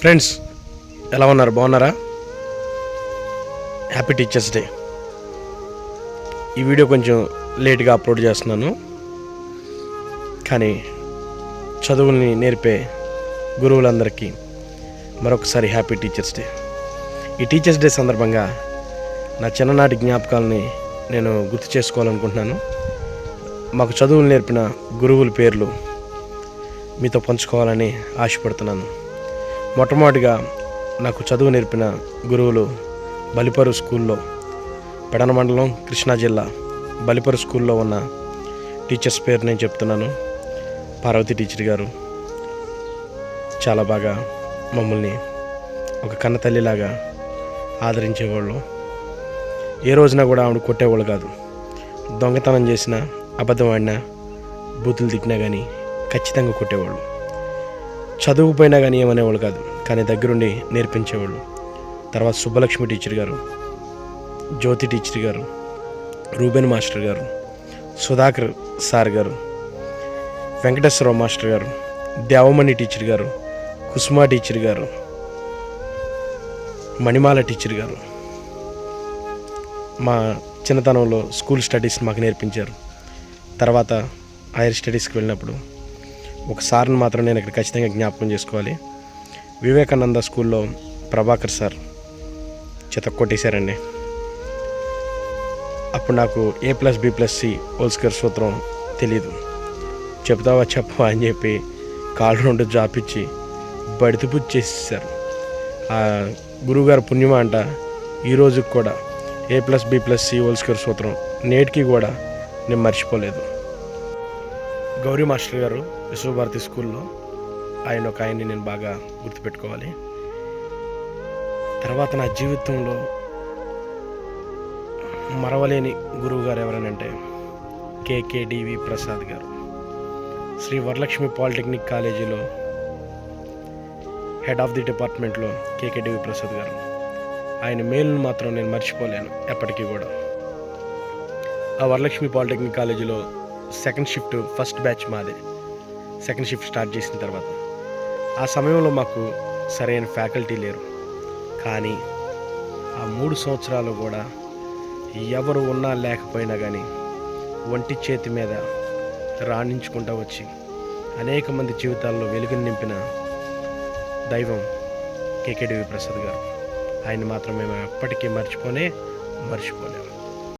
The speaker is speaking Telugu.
ఫ్రెండ్స్ ఎలా ఉన్నారు? బాగున్నారా? Happy teachers day. ఈ వీడియో కొంచెం లేట్గా అప్లోడ్ చేస్తున్నాను, కానీ చదువుల్ని నేర్పే గురువులందరికీ మరొకసారి హ్యాపీ టీచర్స్ డే. ఈ టీచర్స్ డే సందర్భంగా నా చిన్ననాటి జ్ఞాపకాలని నేను గుర్తు చేసుకోవాలనుకుంటున్నాను. మాకు చదువులు నేర్పిన గురువుల పేర్లు మీతో పంచుకోవాలని ఆశపడుతున్నాను. మొట్టమొదటిగా నాకు చదువు నేర్పిన గురువులు బలిపరు స్కూల్లో, పెడన మండలం, కృష్ణా జిల్లా బలిపరు స్కూల్లో ఉన్న టీచర్స్ పేరు నేను చెప్తున్నాను. పార్వతి టీచర్ గారు చాలా బాగా మమ్మల్ని ఒక కన్న తల్లిలాగా ఆదరించేవాళ్ళు. ఏ రోజున కూడా ఆవిడ కొట్టేవాళ్ళు కాదు. దొంగతనం చేసినా, అబద్ధం ఆడినా, బూతులు తిట్టినా కానీ ఖచ్చితంగా కొట్టేవాళ్ళు. చదువుకుపోయినా కానీ ఏమనేవాళ్ళు కాదు, కానీ దగ్గరుండి నేర్పించేవాళ్ళు. తర్వాత సుబ్బలక్ష్మి టీచర్ గారు, జ్యోతి టీచర్ గారు, రూబెన్ మాస్టర్ గారు, సుధాకర్ సార్ గారు, వెంకటేశ్వరరావు మాస్టర్ గారు, దేవమణి టీచర్ గారు, కుసుమా టీచర్ గారు, మణిమాల టీచర్ గారు మా చిన్నతనంలో స్కూల్ స్టడీస్ మాకు నేర్పించారు. తర్వాత హైయర్ స్టడీస్కి వెళ్ళినప్పుడు ఒక సార్ని మాత్రం నేను ఇక్కడ ఖచ్చితంగా జ్ఞాపకం చేసుకోవాలి. వివేకానంద స్కూల్లో ప్రభాకర్ సార్ కొట్టేశారండి. అప్పుడు నాకు A+B+C హోల్ సూత్రం తెలీదు. చెప్తావా చెప్పవా అని చెప్పి కాళ్ళు రెండు జాపిచ్చి బడితిపుచ్చి చేసేసారు. ఆ గురువుగారు పుణ్యమా అంట ఈ రోజుకి కూడా A+B+C హోల్ సూత్రం నేటికి కూడా నేను మర్చిపోలేదు. గౌరీ మాస్టర్ గారు విశ్వభారతి స్కూల్లో ఆయన్ని నేను బాగా గుర్తుపెట్టుకోవాలి. తర్వాత నా జీవితంలో మరవలేని గురువు గారు ఎవరనంటే KKDV ప్రసాద్ గారు. శ్రీ వరలక్ష్మి పాలిటెక్నిక్ కాలేజీలో హెడ్ ఆఫ్ ది డిపార్ట్మెంట్లో KKDV ప్రసాద్ గారు. ఆయన మేలును మాత్రం నేను మర్చిపోలేను ఎప్పటికీ కూడా. ఆ వరలక్ష్మి పాలిటెక్నిక్ కాలేజీలో సెకండ్ షిఫ్ట్, ఫస్ట్ బ్యాచ్ మాదే. సెకండ్ షిఫ్ట్ స్టార్ట్ చేసిన తర్వాత ఆ సమయంలో మాకు సరైన ఫ్యాకల్టీ లేరు. కానీ ఆ 3 సంవత్సరాలు కూడా ఎవరు ఉన్నా లేకపోయినా కానీ ఒంటి చేతి మీద రాణించుకుంటూ వచ్చి అనేక మంది జీవితాల్లో వెలుగుని నింపిన దైవం KKDV ప్రసాద్ గారు. ఆయన మాత్రం మేము ఎప్పటికీ మర్చిపోలేము.